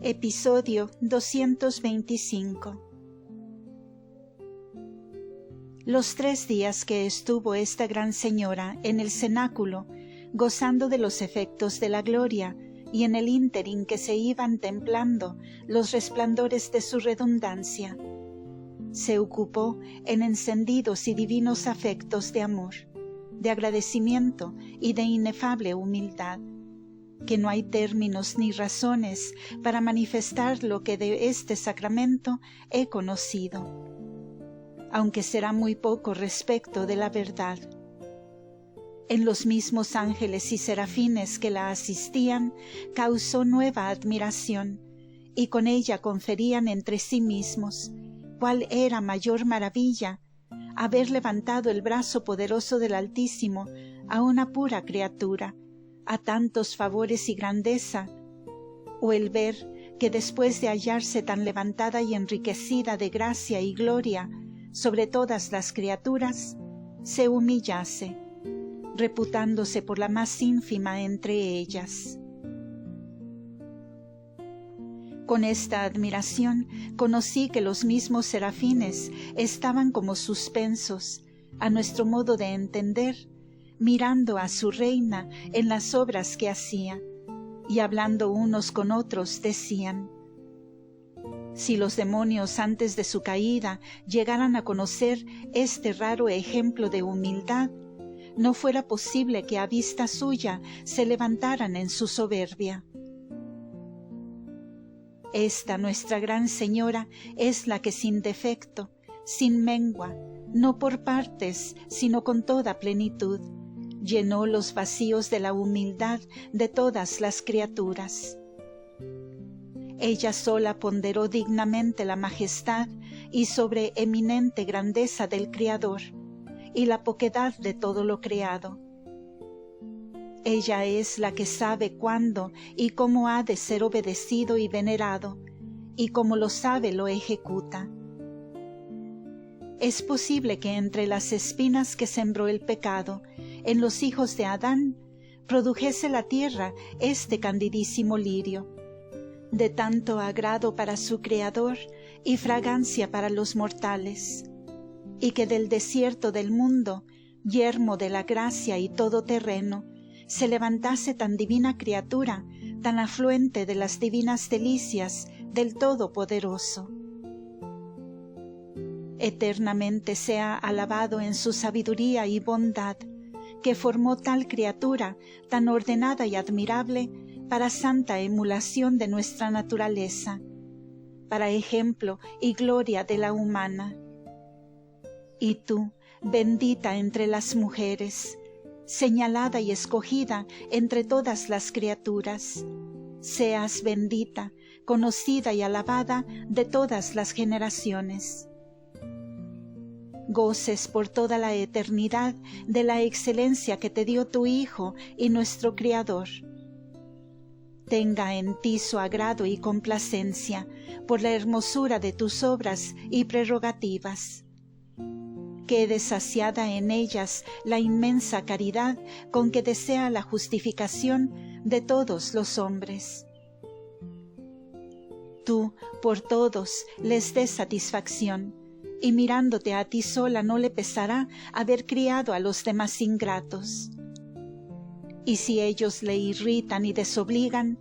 Episodio 225. Los 3 días que estuvo esta gran señora en el cenáculo, gozando de los efectos de la gloria, y en el ínterin que se iban templando los resplandores de su redundancia, se ocupó en encendidos y divinos afectos de amor, de agradecimiento y de inefable humildad, que no hay términos ni razones para manifestar lo que de este sacramento he conocido, aunque será muy poco respecto de la verdad. En los mismos ángeles y serafines que la asistían, causó nueva admiración, y con ella conferían entre sí mismos, cuál era mayor maravilla, haber levantado el brazo poderoso del Altísimo a una pura criatura, a tantos favores y grandeza, o el ver que después de hallarse tan levantada y enriquecida de gracia y gloria sobre todas las criaturas, se humillase, reputándose por la más ínfima entre ellas. Con esta admiración conocí que los mismos serafines estaban como suspensos, a nuestro modo de entender, mirando a su reina en las obras que hacía, y hablando unos con otros decían: si los demonios antes de su caída llegaran a conocer este raro ejemplo de humildad, no fuera posible que a vista suya se levantaran en su soberbia. Esta nuestra gran señora es la que sin defecto, sin mengua, no por partes, sino con toda plenitud, llenó los vacíos de la humildad de todas las criaturas. Ella sola ponderó dignamente la majestad y sobreeminente grandeza del Criador, y la poquedad de todo lo creado. Ella es la que sabe cuándo y cómo ha de ser obedecido y venerado, y como lo sabe lo ejecuta. Es posible que entre las espinas que sembró el pecado en los hijos de Adán, produjese la tierra este candidísimo lirio, de tanto agrado para su Creador y fragancia para los mortales, y que del desierto del mundo, yermo de la gracia y todoterreno, se levantase tan divina criatura, tan afluente de las divinas delicias del Todopoderoso. Eternamente sea alabado en su sabiduría y bondad, que formó tal criatura tan ordenada y admirable para santa emulación de nuestra naturaleza, para ejemplo y gloria de la humana. Y tú, bendita entre las mujeres, señalada y escogida entre todas las criaturas, seas bendita, conocida y alabada de todas las generaciones. Goces por toda la eternidad de la excelencia que te dio tu Hijo y nuestro Criador. Tenga en ti su agrado y complacencia por la hermosura de tus obras y prerrogativas. Quede saciada en ellas la inmensa caridad con que desea la justificación de todos los hombres. Tú, por todos, les des satisfacción, y mirándote a ti sola no le pesará haber criado a los demás ingratos. Y si ellos le irritan y desobligan,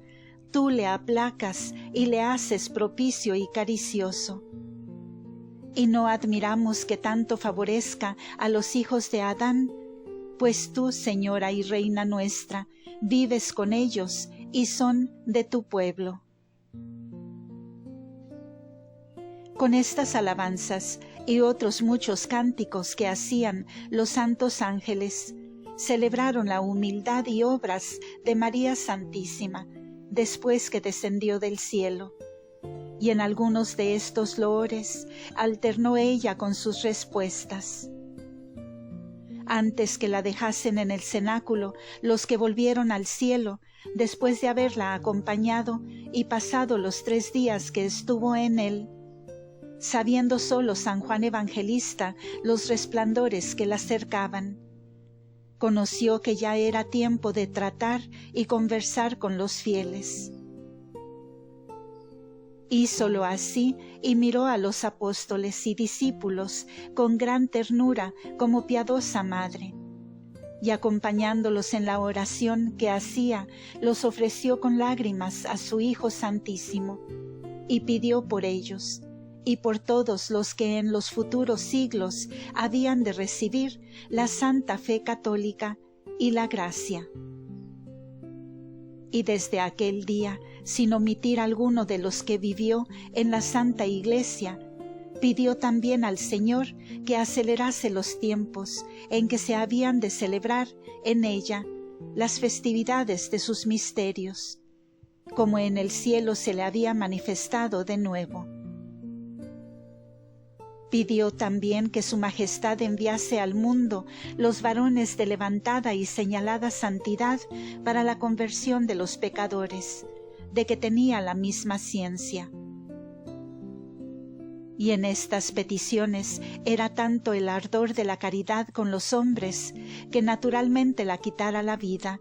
tú le aplacas y le haces propicio y caricioso. Y no admiramos que tanto favorezca a los hijos de Adán, pues tú, Señora y Reina nuestra, vives con ellos y son de tu pueblo. Con estas alabanzas y otros muchos cánticos que hacían los santos ángeles, celebraron la humildad y obras de María Santísima, después que descendió del cielo. Y en algunos de estos loores alternó ella con sus respuestas. Antes que la dejasen en el cenáculo, los que volvieron al cielo, después de haberla acompañado y pasado los 3 días que estuvo en él, sabiendo solo San Juan Evangelista los resplandores que la cercaban, conoció que ya era tiempo de tratar y conversar con los fieles. Hízolo así y miró a los apóstoles y discípulos con gran ternura como piadosa madre. Y acompañándolos en la oración que hacía, los ofreció con lágrimas a su Hijo Santísimo, y pidió por ellos, y por todos los que en los futuros siglos habían de recibir la santa fe católica y la gracia. Y desde aquel día, sin omitir alguno de los que vivió en la Santa Iglesia, pidió también al Señor que acelerase los tiempos en que se habían de celebrar en ella las festividades de sus misterios, como en el cielo se le había manifestado de nuevo. Pidió también que su Majestad enviase al mundo los varones de levantada y señalada santidad para la conversión de los pecadores, de que tenía la misma ciencia. Y en estas peticiones era tanto el ardor de la caridad con los hombres, que naturalmente la quitara la vida,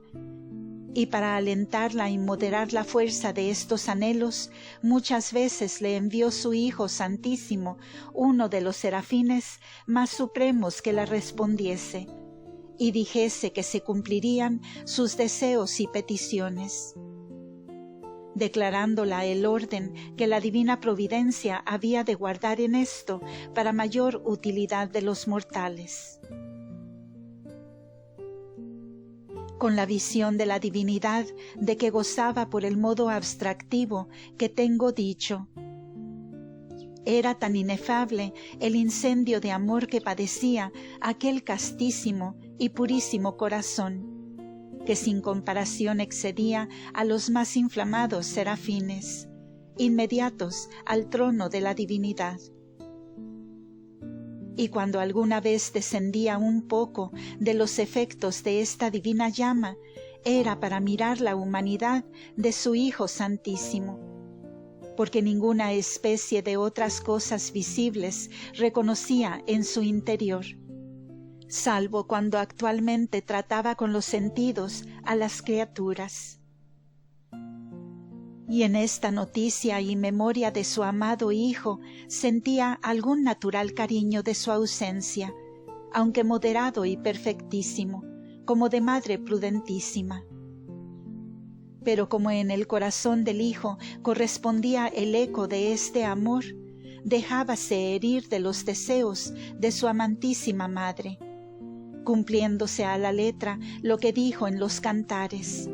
y para alentarla y moderar la fuerza de estos anhelos, muchas veces le envió su Hijo Santísimo, uno de los serafines más supremos, que la respondiese, y dijese que se cumplirían sus deseos y peticiones, declarándola el orden que la divina providencia había de guardar en esto para mayor utilidad de los mortales. Con la visión de la divinidad de que gozaba por el modo abstractivo que tengo dicho, era tan inefable el incendio de amor que padecía aquel castísimo y purísimo corazón, que sin comparación excedía a los más inflamados serafines, inmediatos al trono de la divinidad. Y cuando alguna vez descendía un poco de los efectos de esta divina llama, era para mirar la humanidad de su Hijo Santísimo, porque ninguna especie de otras cosas visibles reconocía en su interior, salvo cuando actualmente trataba con los sentidos a las criaturas. Y en esta noticia y memoria de su amado Hijo sentía algún natural cariño de su ausencia, aunque moderado y perfectísimo, como de madre prudentísima. Pero como en el corazón del Hijo correspondía el eco de este amor, dejábase herir de los deseos de su amantísima madre, cumpliéndose a la letra lo que dijo en los cantares.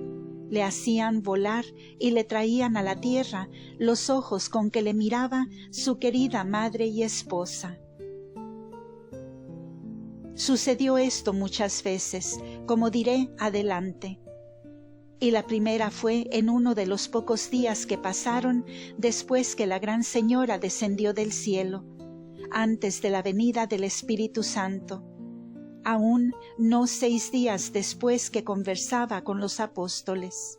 Le hacían volar y le traían a la tierra los ojos con que le miraba su querida madre y esposa. Sucedió esto muchas veces, como diré adelante. Y la primera fue en uno de los pocos días que pasaron después que la Gran Señora descendió del cielo, antes de la venida del Espíritu Santo, aún no 6 días después que conversaba con los apóstoles.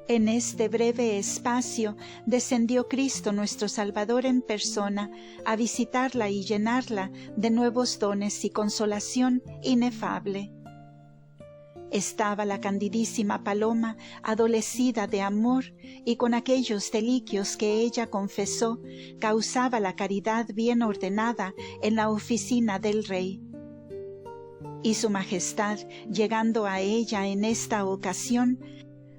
En este breve espacio descendió Cristo nuestro Salvador en persona a visitarla y llenarla de nuevos dones y consolación inefable. Estaba la candidísima Paloma adolecida de amor y con aquellos deliquios que ella confesó causaba la caridad bien ordenada en la oficina del Rey. Y su Majestad, llegando a ella en esta ocasión,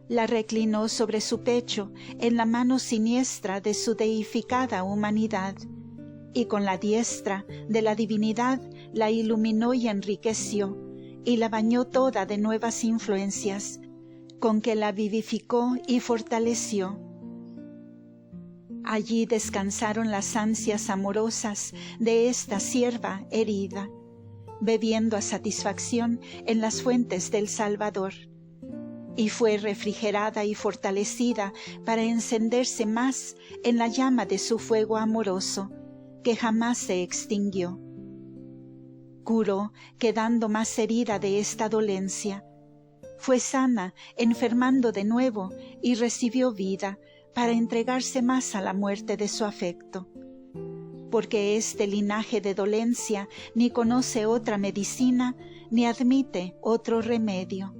la reclinó sobre su pecho en la mano siniestra de su deificada humanidad, y con la diestra de la divinidad la iluminó y enriqueció, y la bañó toda de nuevas influencias, con que la vivificó y fortaleció. Allí descansaron las ansias amorosas de esta sierva herida, bebiendo a satisfacción en las fuentes del Salvador, y fue refrigerada y fortalecida para encenderse más en la llama de su fuego amoroso, que jamás se extinguió. Curó, quedando más herida de esta dolencia. Fue sana, enfermando de nuevo, y recibió vida para entregarse más a la muerte de su afecto. Porque este linaje de dolencia ni conoce otra medicina, ni admite otro remedio.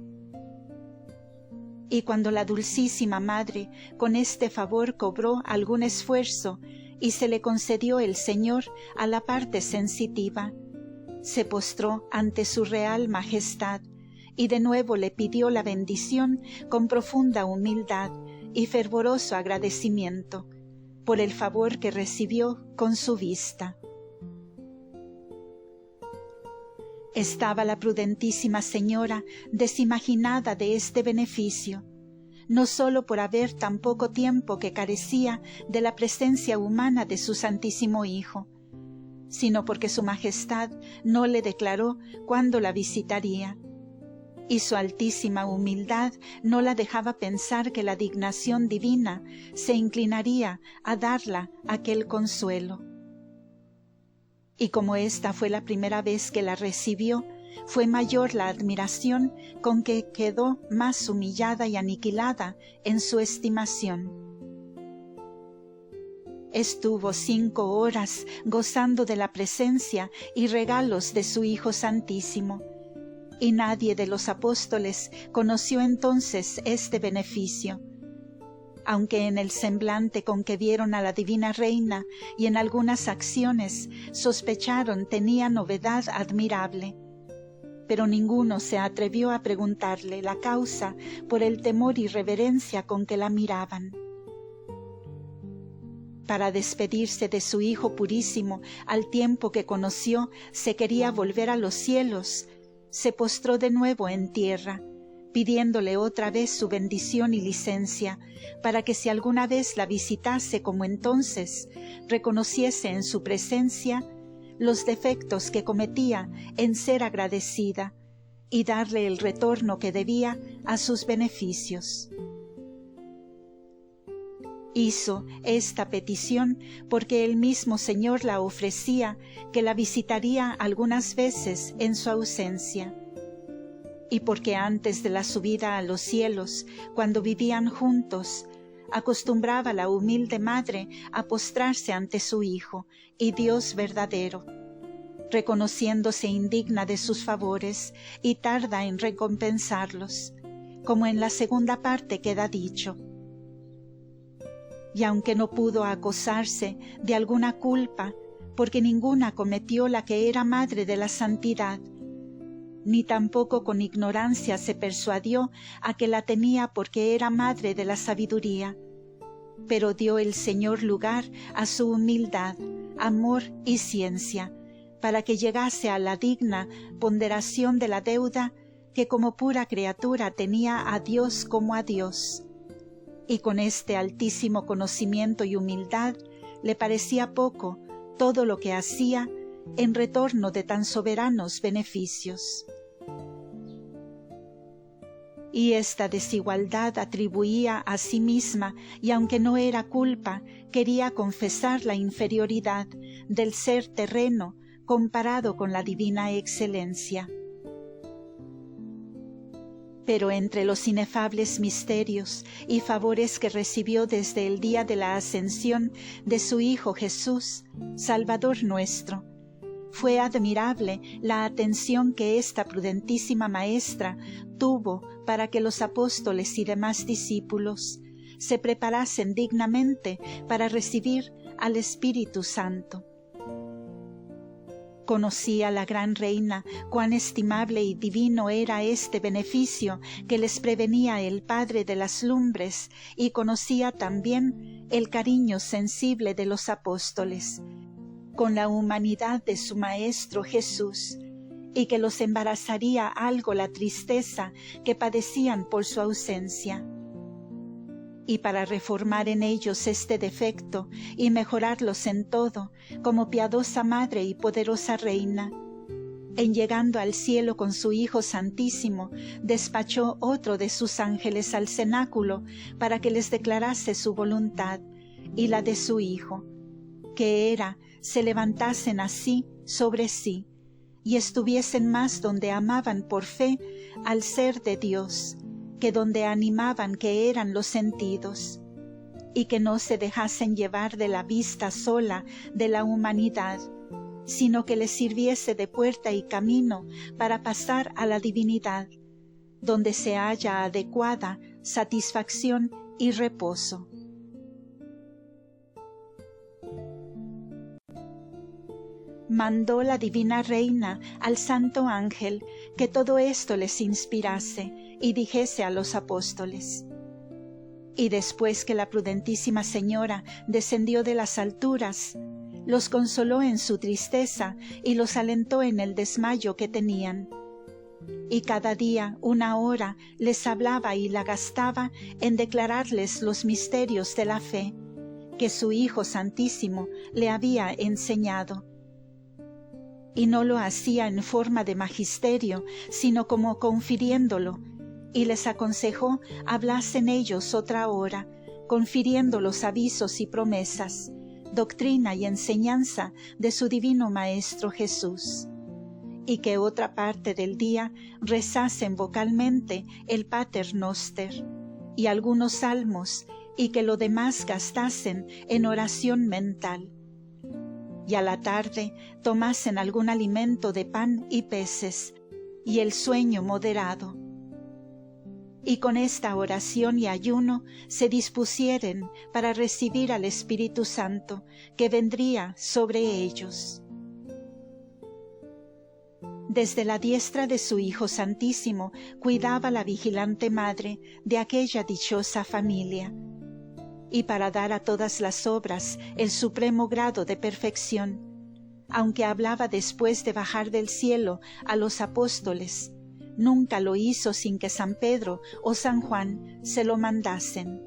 Y cuando la Dulcísima Madre con este favor cobró algún esfuerzo y se le concedió el Señor a la parte sensitiva, se postró ante su real majestad y de nuevo le pidió la bendición con profunda humildad y fervoroso agradecimiento por el favor que recibió con su vista. Estaba la prudentísima señora desimaginada de este beneficio, no sólo por haber tan poco tiempo que carecía de la presencia humana de su Santísimo Hijo, sino porque su Majestad no le declaró cuándo la visitaría, y su altísima humildad no la dejaba pensar que la dignación divina se inclinaría a darla aquel consuelo. Y como esta fue la primera vez que la recibió, fue mayor la admiración con que quedó más humillada y aniquilada en su estimación. Estuvo 5 horas gozando de la presencia y regalos de su Hijo Santísimo, y nadie de los apóstoles conoció entonces este beneficio, aunque en el semblante con que vieron a la Divina Reina y en algunas acciones sospecharon tenía novedad admirable. Pero ninguno se atrevió a preguntarle la causa por el temor y reverencia con que la miraban. Para despedirse de su Hijo purísimo, al tiempo que conoció se quería volver a los cielos, se postró de nuevo en tierra, pidiéndole otra vez su bendición y licencia, para que si alguna vez la visitase como entonces, reconociese en su presencia los defectos que cometía en ser agradecida y darle el retorno que debía a sus beneficios. Hizo esta petición porque el mismo Señor la ofrecía, que la visitaría algunas veces en su ausencia, y porque antes de la subida a los cielos, cuando vivían juntos, acostumbraba la humilde madre a postrarse ante su Hijo y Dios verdadero, reconociéndose indigna de sus favores y tarda en recompensarlos, como en la segunda parte queda dicho. Y aunque no pudo acosarse de alguna culpa, porque ninguna cometió la que era madre de la santidad, ni tampoco con ignorancia se persuadió a que la tenía porque era madre de la sabiduría, pero dio el Señor lugar a su humildad, amor y ciencia, para que llegase a la digna ponderación de la deuda que como pura criatura tenía a Dios como a Dios. Y con este altísimo conocimiento y humildad le parecía poco todo lo que hacía en retorno de tan soberanos beneficios. Y esta desigualdad atribuía a sí misma, y aunque no era culpa, quería confesar la inferioridad del ser terreno comparado con la divina excelencia. Pero entre los inefables misterios y favores que recibió desde el día de la ascensión de su Hijo Jesús, Salvador nuestro, fue admirable la atención que esta prudentísima maestra tuvo para que los apóstoles y demás discípulos se preparasen dignamente para recibir al Espíritu Santo. Conocía la gran reina cuán estimable y divino era este beneficio que les prevenía el Padre de las lumbres, y conocía también el cariño sensible de los apóstoles con la humanidad de su Maestro Jesús, y que los embarazaría algo la tristeza que padecían por su ausencia. Y para reformar en ellos este defecto y mejorarlos en todo, como piadosa Madre y poderosa Reina, en llegando al cielo con su Hijo Santísimo, despachó otro de sus ángeles al cenáculo para que les declarase su voluntad y la de su Hijo, que era se levantasen así sobre sí, y estuviesen más donde amaban por fe al ser de Dios, que donde animaban que eran los sentidos, y que no se dejasen llevar de la vista sola de la humanidad, sino que les sirviese de puerta y camino para pasar a la divinidad, donde se halla adecuada satisfacción y reposo. Mandó la divina reina al santo ángel que todo esto les inspirase y dijese a los apóstoles. Y después que la prudentísima señora descendió de las alturas, los consoló en su tristeza y los alentó en el desmayo que tenían. Y cada día 1 hora les hablaba y la gastaba en declararles los misterios de la fe, que su Hijo Santísimo le había enseñado. Y no lo hacía en forma de magisterio, sino como confiriéndolo, y les aconsejó hablasen ellos otra hora, confiriendo los avisos y promesas, doctrina y enseñanza de su divino Maestro Jesús, y que otra parte del día rezasen vocalmente el Pater Noster y algunos salmos, y que lo demás gastasen en oración mental. Y a la tarde tomasen algún alimento de pan y peces, y el sueño moderado. Y con esta oración y ayuno se dispusieren para recibir al Espíritu Santo, que vendría sobre ellos. Desde la diestra de su Hijo Santísimo cuidaba la vigilante Madre de aquella dichosa familia, y para dar a todas las obras el supremo grado de perfección, aunque hablaba después de bajar del cielo a los apóstoles, nunca lo hizo sin que San Pedro o San Juan se lo mandasen.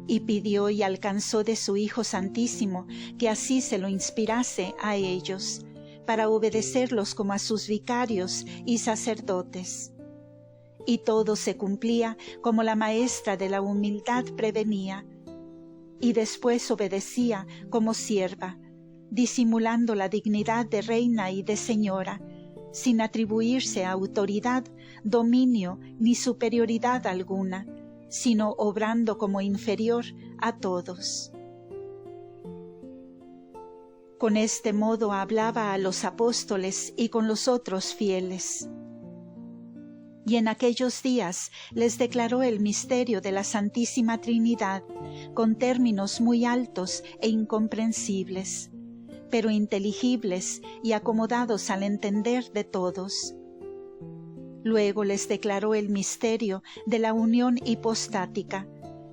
Y pidió y alcanzó de su Hijo Santísimo que así se lo inspirase a ellos, para obedecerlos como a sus vicarios y sacerdotes. Y todo se cumplía como la maestra de la humildad prevenía, y después obedecía como sierva, disimulando la dignidad de reina y de señora, sin atribuirse autoridad, dominio ni superioridad alguna, sino obrando como inferior a todos. Con este modo hablaba a los apóstoles y con los otros fieles. Y en aquellos días les declaró el misterio de la Santísima Trinidad con términos muy altos e incomprensibles, pero inteligibles y acomodados al entender de todos. Luego les declaró el misterio de la unión hipostática,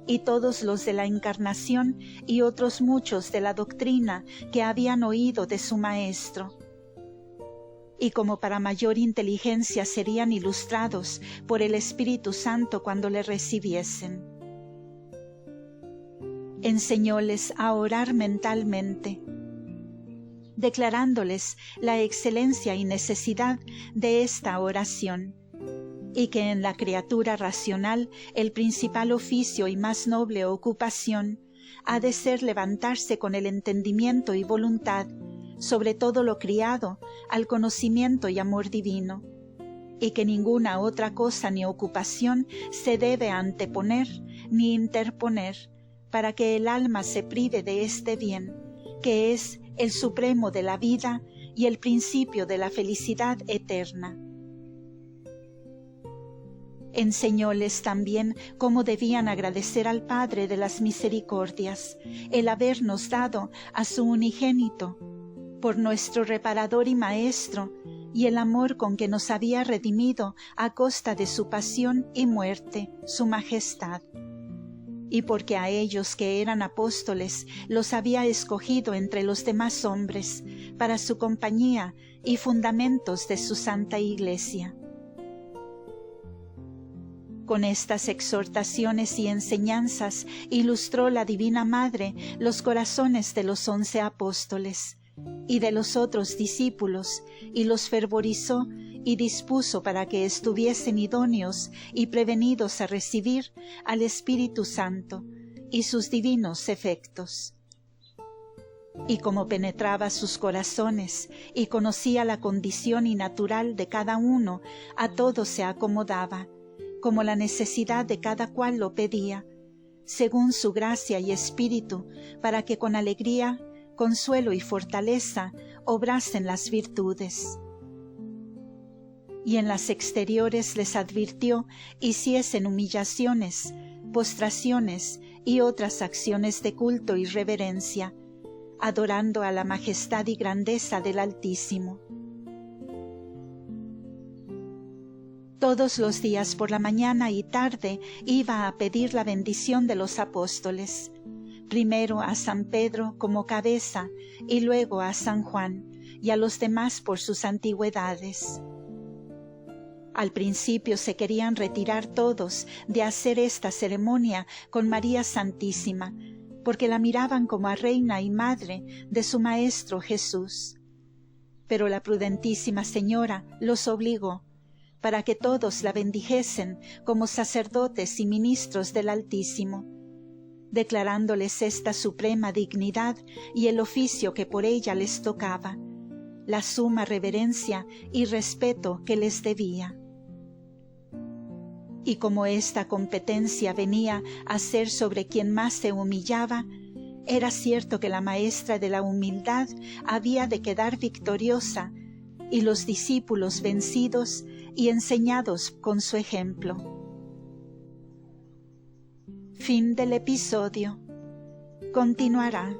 y todos los de la Encarnación y otros muchos de la doctrina que habían oído de su Maestro. Y como para mayor inteligencia serían ilustrados por el Espíritu Santo cuando le recibiesen. Enseñóles a orar mentalmente, declarándoles la excelencia y necesidad de esta oración, y que en la criatura racional el principal oficio y más noble ocupación ha de ser levantarse con el entendimiento y voluntad, sobre todo lo criado, al conocimiento y amor divino, y que ninguna otra cosa ni ocupación se debe anteponer ni interponer, para que el alma se prive de este bien, que es el supremo de la vida y el principio de la felicidad eterna. Enseñóles también cómo debían agradecer al Padre de las misericordias el habernos dado a su unigénito, por nuestro reparador y maestro, y el amor con que nos había redimido a costa de su pasión y muerte, su majestad. Y porque a ellos que eran apóstoles los había escogido entre los demás hombres, para su compañía y fundamentos de su santa Iglesia. Con estas exhortaciones y enseñanzas ilustró la Divina Madre los corazones de los 11 apóstoles y de los otros discípulos, y los fervorizó y dispuso para que estuviesen idóneos y prevenidos a recibir al Espíritu Santo y sus divinos efectos. Y como penetraba sus corazones y conocía la condición y natural de cada uno, a todo se acomodaba, como la necesidad de cada cual lo pedía, según su gracia y espíritu, para que con alegría, consuelo y fortaleza obrasen las virtudes. y en las exteriores les advirtió hiciesen humillaciones, postraciones y otras acciones de culto y reverencia, adorando a la majestad y grandeza del Altísimo. Todos los días por la mañana y tarde iba a pedir la bendición de los apóstoles, primero a San Pedro como cabeza y luego a San Juan y a los demás por sus antigüedades. Al principio se querían retirar todos de hacer esta ceremonia con María Santísima, porque la miraban como a reina y madre de su Maestro Jesús. Pero la prudentísima Señora los obligó, para que todos la bendijesen como sacerdotes y ministros del Altísimo, declarándoles esta suprema dignidad y el oficio que por ella les tocaba, la suma reverencia y respeto que les debía. Y como esta competencia venía a ser sobre quien más se humillaba, era cierto que la maestra de la humildad había de quedar victoriosa, y los discípulos vencidos y enseñados con su ejemplo. Fin del episodio. Continuará.